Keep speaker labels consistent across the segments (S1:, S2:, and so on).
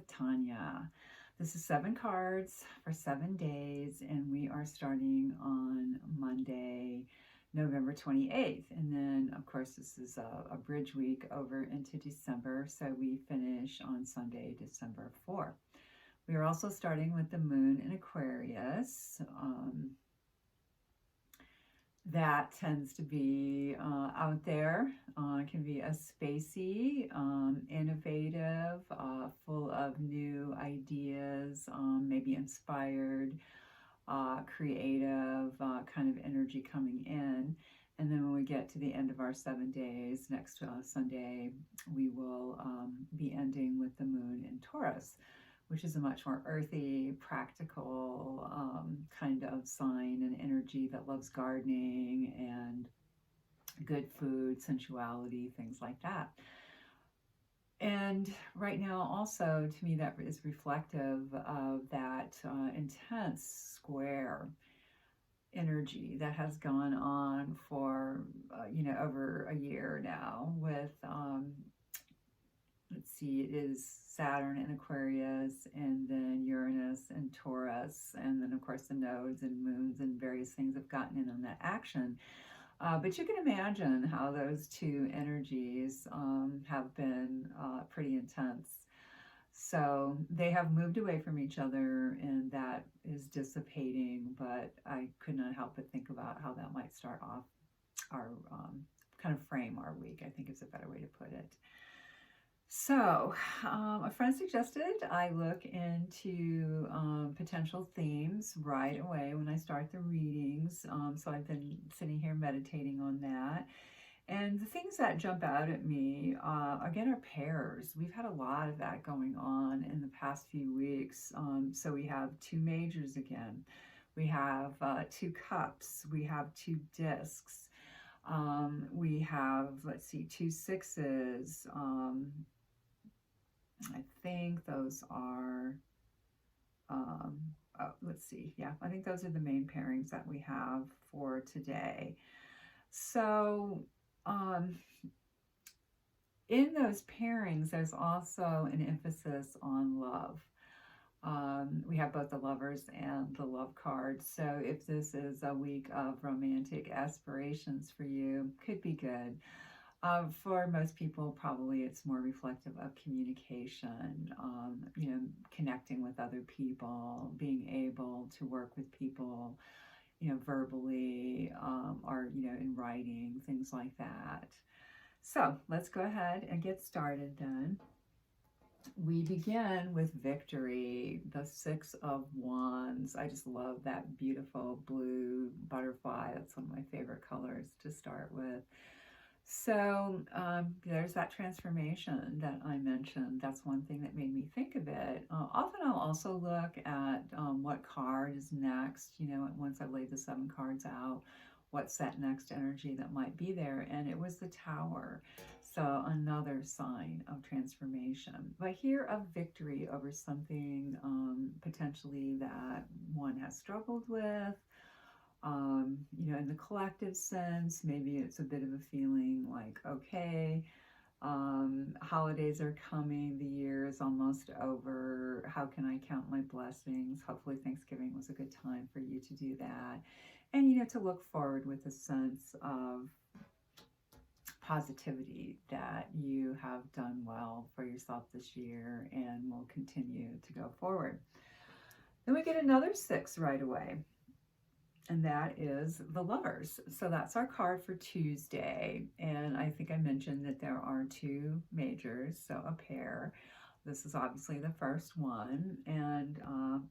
S1: with Tanya. This is 7 cards for 7 days, and we are starting on Monday, November 28th. And then, of course, this is a bridge week over into December, so we finish on Sunday, December 4th. We are also starting with the moon in Aquarius. That tends to be out there, can be a spacey, innovative, full of new ideas, maybe inspired, creative kind of energy coming in. And then when we get to the end of our 7 days, next Sunday, we will be ending with the moon in Taurus, which is a much more earthy, practical kind of sign and energy that loves gardening and good food, sensuality, things like that. And right now, also, to me, that is reflective of that intense square energy that has gone on for, over a year now with let's see, it is Saturn in Aquarius, and then Uranus and Taurus, and then of course the nodes and moons and various things have gotten in on that action. But you can imagine how those two energies have been pretty intense. So they have moved away from each other, and that is dissipating. But I could not help but think about how that might start off our kind of frame our week, I think is a better way to put it. So, a friend suggested I look into potential themes right away when I start the readings. So, I've been sitting here meditating on that. And the things that jump out at me, again, are pairs. We've had a lot of that going on in the past few weeks. So, we have two majors again. We have 2 cups. We have 2 discs. We have, let's see, 2 6s. I think those are, let's see, yeah, I think those are the main pairings that we have for today. So, in those pairings, there's also an emphasis on love. We have both the lovers and the love card. So if this is a week of romantic aspirations for you, could be good. For most people, probably it's more reflective of communication, connecting with other people, being able to work with people, verbally, or, in writing, things like that. So let's go ahead and get started then. We begin with Victory, the 6 of Wands. I just love that beautiful blue butterfly. That's one of my favorite colors to start with. So there's that transformation that I mentioned. That's one thing that made me think of it. Often I'll also look at what card is next, once I've laid the 7 cards out, what's that next energy that might be there. And it was the Tower. So another sign of transformation. But here of victory over something potentially that one has struggled with. In the collective sense, maybe it's a bit of a feeling like, okay, holidays are coming, the year is almost over. How can I count my blessings? Hopefully Thanksgiving was a good time for you to do that. And, to look forward with a sense of positivity that you have done well for yourself this year and will continue to go forward. Then we get another 6 right away. And that is the Lovers. So that's our card for Tuesday. And I think I mentioned that there are 2 majors, so a pair. This is obviously the first one. And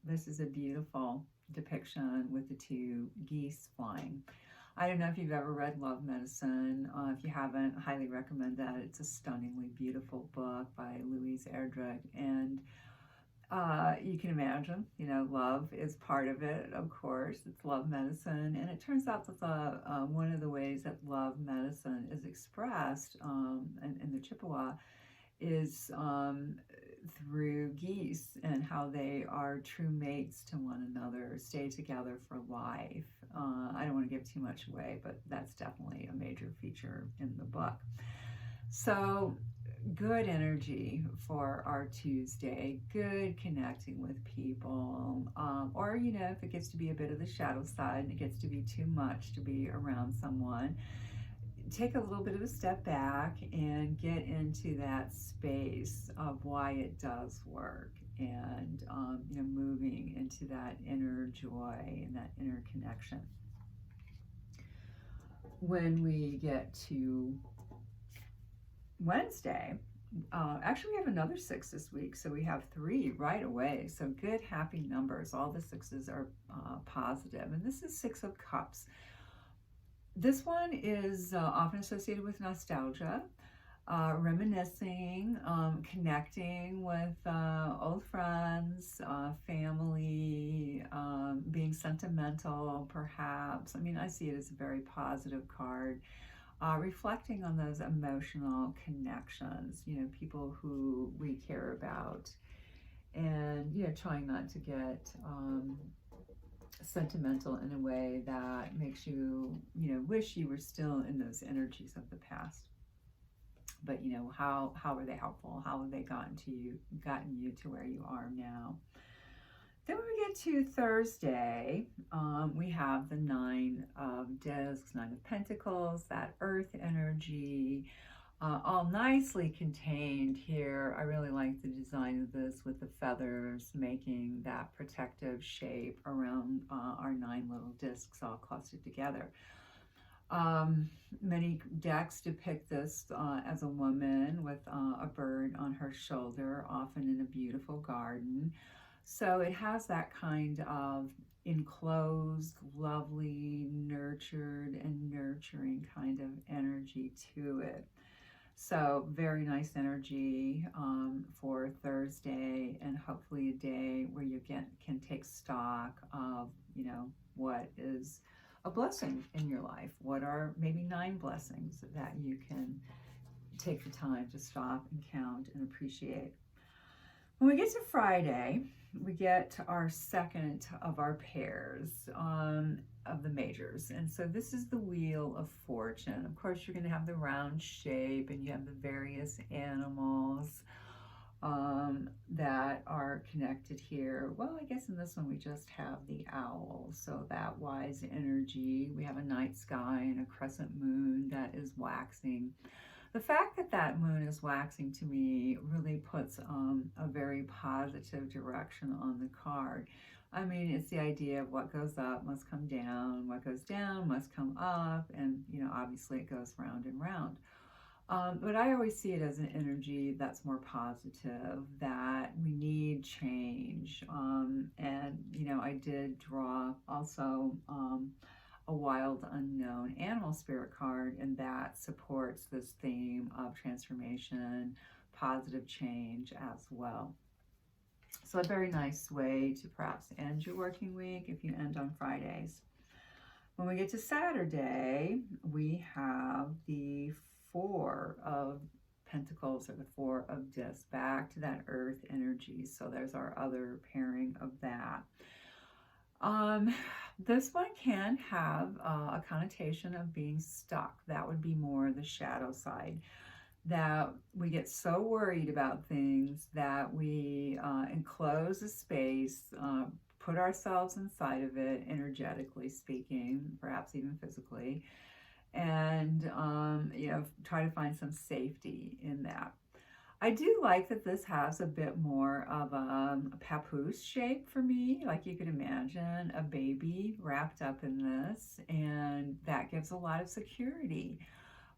S1: this is a beautiful depiction with the 2 geese flying. I don't know if you've ever read Love Medicine. If you haven't, I highly recommend that. It's a stunningly beautiful book by Louise Erdrich. And you can imagine, love is part of it, of course. It's love medicine. And it turns out that one of the ways that love medicine is expressed in the Chippewa is through geese and how they are true mates to one another, stay together for life. I don't want to give too much away, but that's definitely a major feature in the book. So good energy for our Tuesday, good connecting with people. Or, if it gets to be a bit of the shadow side and it gets to be too much to be around someone, take a little bit of a step back and get into that space of why it does work, and moving into that inner joy and that inner connection. When we get to Wednesday, actually we have another 6 this week, so we have 3 right away. So good, happy numbers. All the 6s are positive, and this is 6 of Cups. This one is often associated with nostalgia, reminiscing, connecting with old friends, family, being sentimental, perhaps. I mean, I see it as a very positive card, reflecting on those emotional connections, people who we care about, and, trying not to get sentimental in a way that makes you, wish you were still in those energies of the past. But how are they helpful? How have they gotten you to where you are now? Then when we get to Thursday, we have the 9 of Discs, 9 of Pentacles, that earth energy, all nicely contained here. I really like the design of this with the feathers making that protective shape around our 9 little discs all clustered together. Many decks depict this as a woman with a bird on her shoulder, often in a beautiful garden. So it has that kind of enclosed, lovely, nurtured, and nurturing kind of energy to it. So very nice energy for Thursday, and hopefully a day where you can take stock of, what is a blessing in your life. What are maybe 9 blessings that you can take the time to stop and count and appreciate. When we get to Friday, we get our second of our pairs of the majors. And so this is the Wheel of Fortune. Of course, you're going to have the round shape, and you have the various animals that are connected here. Well, I guess in this one we just have the owl, so that wise energy. We have a night sky and a crescent moon that is waxing. The fact that that moon is waxing, to me, really puts a very positive direction on the card. I mean, it's the idea of what goes up must come down, what goes down must come up, and, obviously it goes round and round. But I always see it as an energy that's more positive, that we need change. And, I did draw also a wild unknown animal spirit card, and that supports this theme of transformation, positive change as well. So a very nice way to perhaps end your working week if you end on Fridays. When we get to Saturday, we have the 4 of Pentacles, or the 4 of Discs, back to that earth energy. So there's our other pairing of that. This one can have a connotation of being stuck. That would be more the shadow side, that we get so worried about things that we enclose a space, put ourselves inside of it, energetically speaking, perhaps even physically, and try to find some safety in that. I do like that this has a bit more of a papoose shape for me. Like, you could imagine a baby wrapped up in this, and that gives a lot of security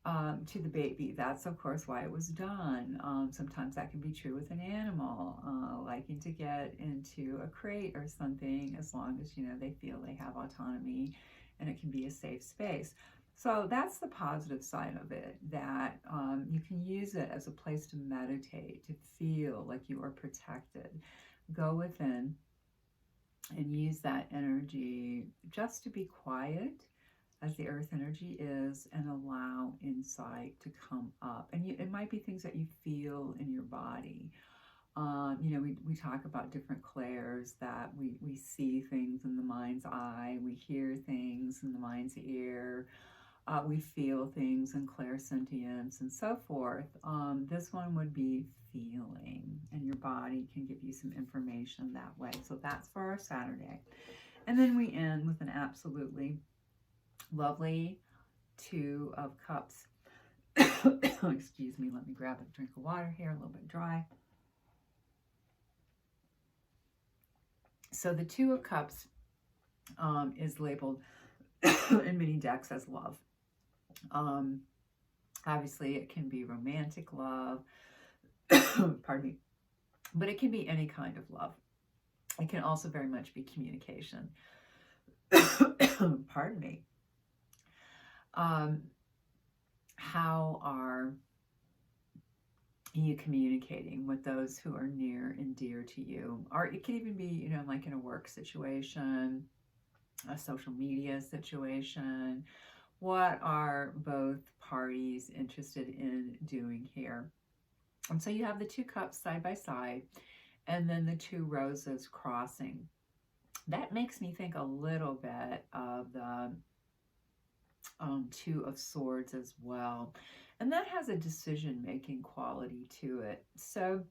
S1: to the baby. That's, of course, why it was done. Sometimes that can be true with an animal, liking to get into a crate or something, as long as, they feel they have autonomy and it can be a safe space. So that's the positive side of it, that you can use it as a place to meditate, to feel like you are protected. Go within and use that energy just to be quiet, as the earth energy is, and allow insight to come up. And it might be things that you feel in your body. We talk about different clairs, that we see things in the mind's eye, we hear things in the mind's ear. We feel things and clairsentience and so forth. This one would be feeling, and your body can give you some information that way. So that's for our Saturday. And then we end with an absolutely lovely Two of Cups. Excuse me, let me grab a drink of water here, a little bit dry. So the Two of Cups is labeled in many decks as love. Obviously, it can be romantic love, pardon me, but it can be any kind of love. It can also very much be communication. Pardon me. How are you communicating with those who are near and dear to you? Or it can even be, like in a work situation, a social media situation. What are both parties interested in doing here? And so you have the two cups side by side, and then the two roses crossing. That makes me think a little bit of the Two of Swords as well. And that has a decision-making quality to it. So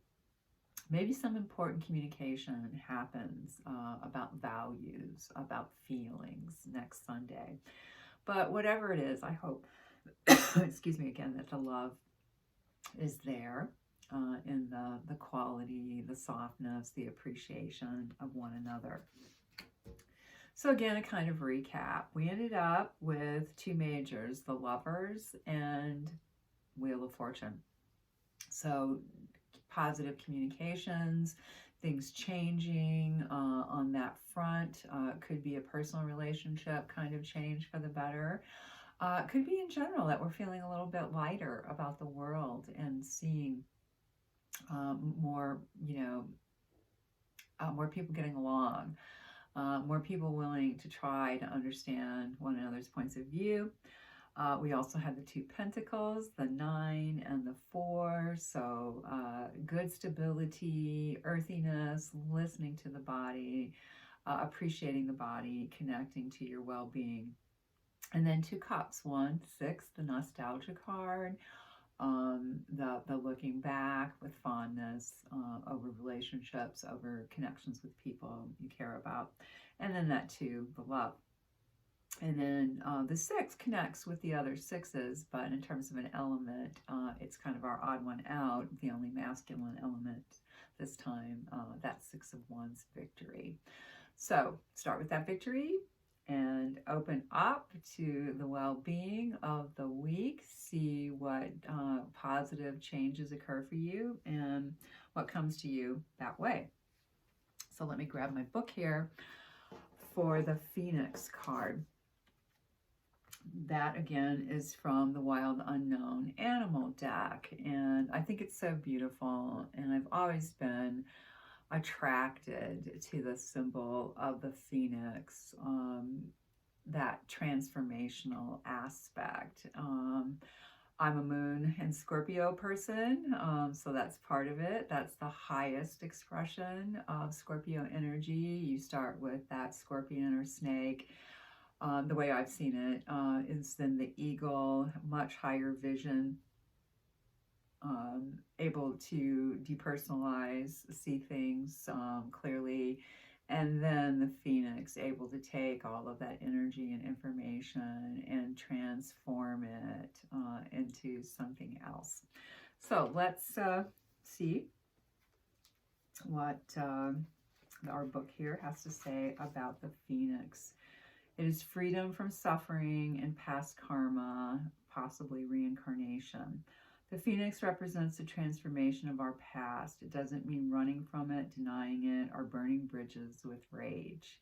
S1: maybe some important communication happens about values, about feelings next Sunday. But whatever it is, I hope, excuse me again, that the love is there in the quality, the softness, the appreciation of one another. So again, a kind of recap. We ended up with two majors, the Lovers and Wheel of Fortune. So positive communications, things changing on that front. Could be a personal relationship kind of change for the better. Could be in general that we're feeling a little bit lighter about the world and seeing more, more people getting along, more people willing to try to understand one another's points of view. We also had the Two Pentacles, the 9 and the 4. So good stability, earthiness, listening to the body, appreciating the body, connecting to your well-being. And then Two Cups, 1, 6, the nostalgia card, the looking back with fondness over relationships, over connections with people you care about. And then that 2, the love. And then the 6 connects with the other 6s, but in terms of an element, it's kind of our odd one out, the only masculine element this time, that 6 of Wands, victory. So start with that victory and open up to the well-being of the week. See what positive changes occur for you and what comes to you that way. So let me grab my book here for the Phoenix card. That again is from the Wild Unknown Animal deck, and I think it's so beautiful, and I've always been attracted to the symbol of the phoenix, that transformational aspect. I'm a Moon and Scorpio person, so that's part of it. That's the highest expression of Scorpio energy. You start with that scorpion or snake. The way I've seen it is then the eagle, much higher vision, able to depersonalize, see things clearly, and then the phoenix, able to take all of that energy and information and transform it into something else. So let's see what our book here has to say about the phoenix. It is freedom from suffering and past karma, possibly reincarnation. The phoenix represents the transformation of our past. It doesn't mean running from it, denying it, or burning bridges with rage.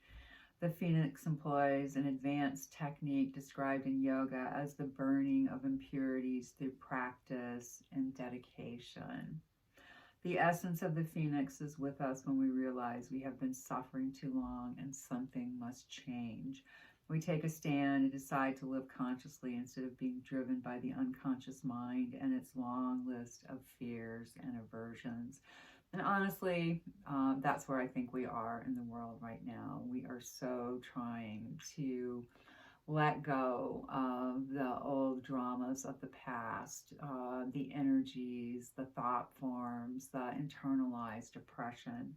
S1: The phoenix employs an advanced technique described in yoga as the burning of impurities through practice and dedication. The essence of the phoenix is with us when we realize we have been suffering too long and something must change. We take a stand and decide to live consciously instead of being driven by the unconscious mind and its long list of fears and aversions. And honestly, that's where I think we are in the world right now. We are so trying to let go of the old dramas of the past, the energies, the thought forms, the internalized depression.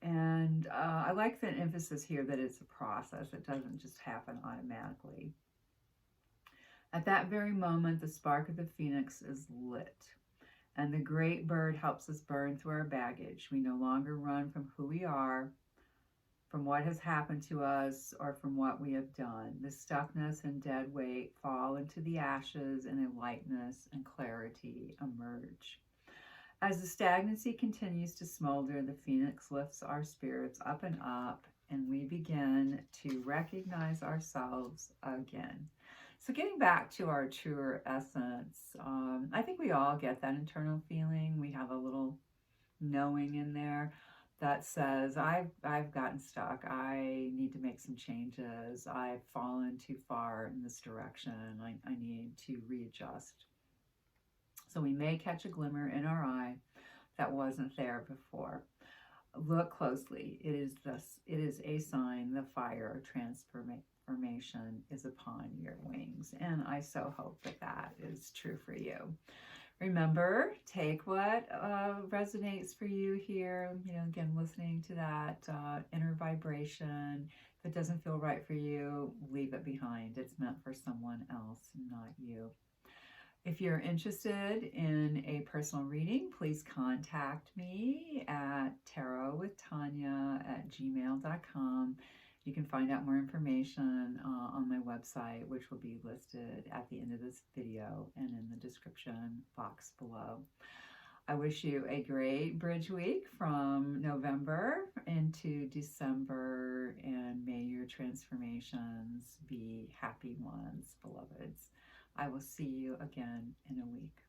S1: And I like the emphasis here that it's a process. It doesn't just happen automatically. At that very moment, the spark of the phoenix is lit. And the great bird helps us burn through our baggage. We no longer run from who we are, from what has happened to us, or from what we have done. The stuckness and dead weight fall into the ashes, and a lightness and clarity emerge. As the stagnancy continues to smolder, the phoenix lifts our spirits up and up, and we begin to recognize ourselves again. So, getting back to our truer essence, I think we all get that internal feeling. We have a little knowing in there that says, I've gotten stuck. I need to make some changes. I've fallen too far in this direction. I need to readjust. So we may catch a glimmer in our eye that wasn't there before. Look closely. It is a sign the fire of transformation is upon your wings. And I so hope that that is true for you. Remember, take what resonates for you here. Again, listening to that inner vibration. If it doesn't feel right for you, leave it behind. It's meant for someone else, not you. If you're interested in a personal reading, please contact me at tarotwithtanya@gmail.com. You can find out more information on my website, which will be listed at the end of this video and in the description box below. I wish you a great bridge week from November into December, and may your transformations be happy ones, beloveds. I will see you again in a week.